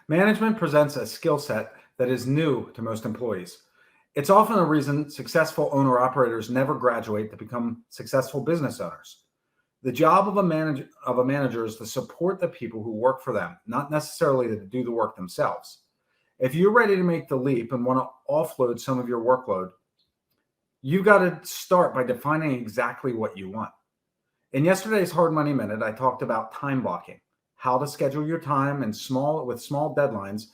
Management presents a skill set that is new to most employees. It's often a reason successful owner-operators never graduate to become successful business owners. The job of a manager is to support the people who work for them, not necessarily to do the work themselves. If you're ready to make the leap and want to offload some of your workload, you've got to start by defining exactly what you want. In yesterday's Hard Money Minute, I talked about time blocking, how to schedule your time with small deadlines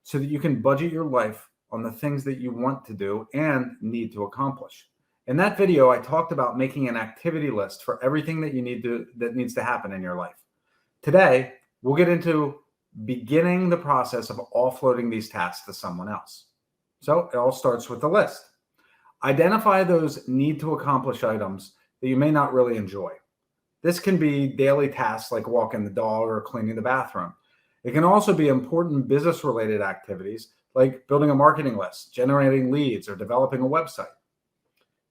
so that you can budget your life on the things that you want to do and need to accomplish. In that video, I talked about making an activity list for everything that needs to happen in your life. Today, we'll get into beginning the process of offloading these tasks to someone else. So it all starts with the list. Identify those need to accomplish items that you may not really enjoy. This can be daily tasks like walking the dog or cleaning the bathroom. It can also be important business-related activities like building a marketing list, generating leads, or developing a website.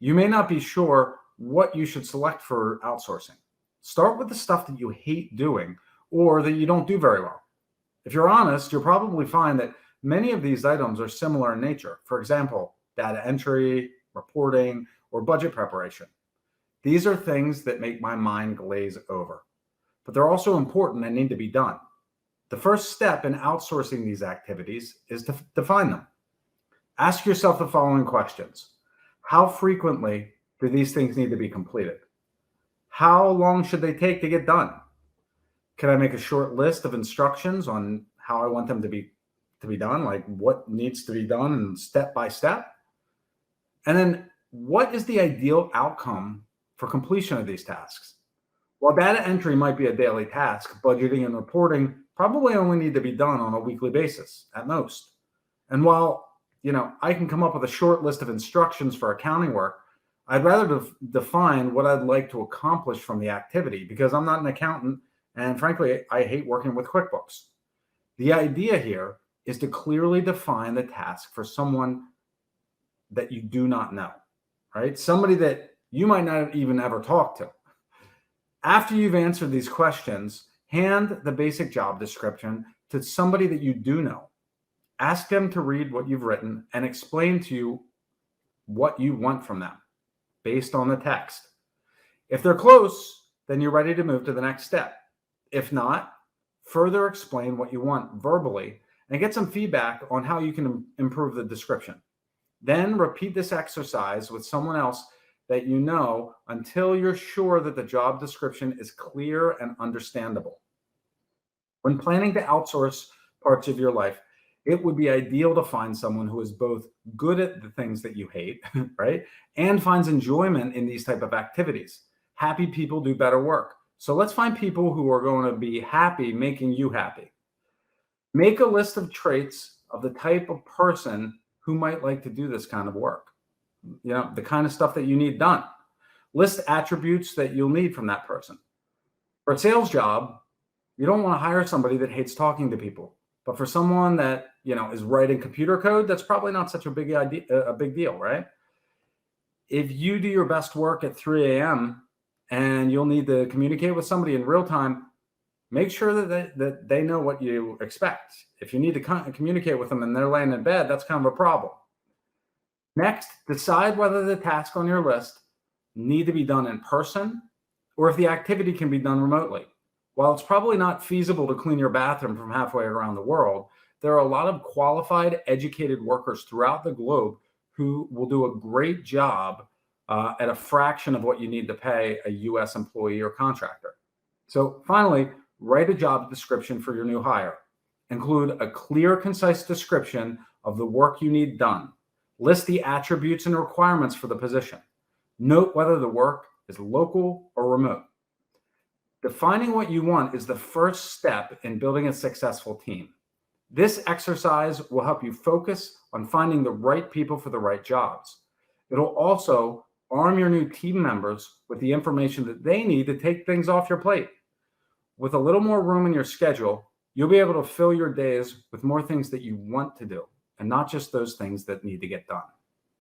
You may not be sure what you should select for outsourcing. Start with the stuff that you hate doing or that you don't do very well. If you're honest, you'll probably find that many of these items are similar in nature. For example, data entry, reporting, or budget preparation. These are things that make my mind glaze over, but they're also important and need to be done. The first step in outsourcing these activities is to define them. Ask yourself the following questions. How frequently do these things need to be completed? How long should they take to get done? Can I make a short list of instructions on how I want them to be done, like what needs to be done and step by step? And then what is the ideal outcome for completion of these tasks? While data entry might be a daily task, budgeting and reporting probably only need to be done on a weekly basis at most. And while I can come up with a short list of instructions for accounting work, I'd rather define what I'd like to accomplish from the activity because I'm not an accountant and frankly, I hate working with QuickBooks. The idea here is to clearly define the task for someone that you do not know, right? Somebody that you might not even ever talk to. After you've answered these questions, hand the basic job description to somebody that you do know. Ask them to read what you've written and explain to you what you want from them based on the text. If they're close, then you're ready to move to the next step. If not, further explain what you want verbally and get some feedback on how you can improve the description. Then repeat this exercise with someone else that you know until you're sure that the job description is clear and understandable. When planning to outsource parts of your life, it would be ideal to find someone who is both good at the things that you hate, right? And finds enjoyment in these type of activities. Happy people do better work. So let's find people who are going to be happy making you happy. Make a list of traits of the type of person who might like to do this kind of work. The kind of stuff that you need done. List attributes that you'll need from that person. For a sales job, you don't want to hire somebody that hates talking to people. But for someone that, is writing computer code, that's probably not such a big deal, right? If you do your best work at 3 a.m. and you'll need to communicate with somebody in real time, make sure that they know what you expect. If you need to communicate with them and they're laying in bed, that's kind of a problem. Next, decide whether the tasks on your list need to be done in person or if the activity can be done remotely. While it's probably not feasible to clean your bathroom from halfway around the world, there are a lot of qualified, educated workers throughout the globe who will do a great job at a fraction of what you need to pay a U.S. employee or contractor. So finally, write a job description for your new hire. Include a clear, concise description of the work you need done. List the attributes and requirements for the position. Note whether the work is local or remote. Defining what you want is the first step in building a successful team. This exercise will help you focus on finding the right people for the right jobs. It'll also arm your new team members with the information that they need to take things off your plate. With a little more room in your schedule, you'll be able to fill your days with more things that you want to do and not just those things that need to get done.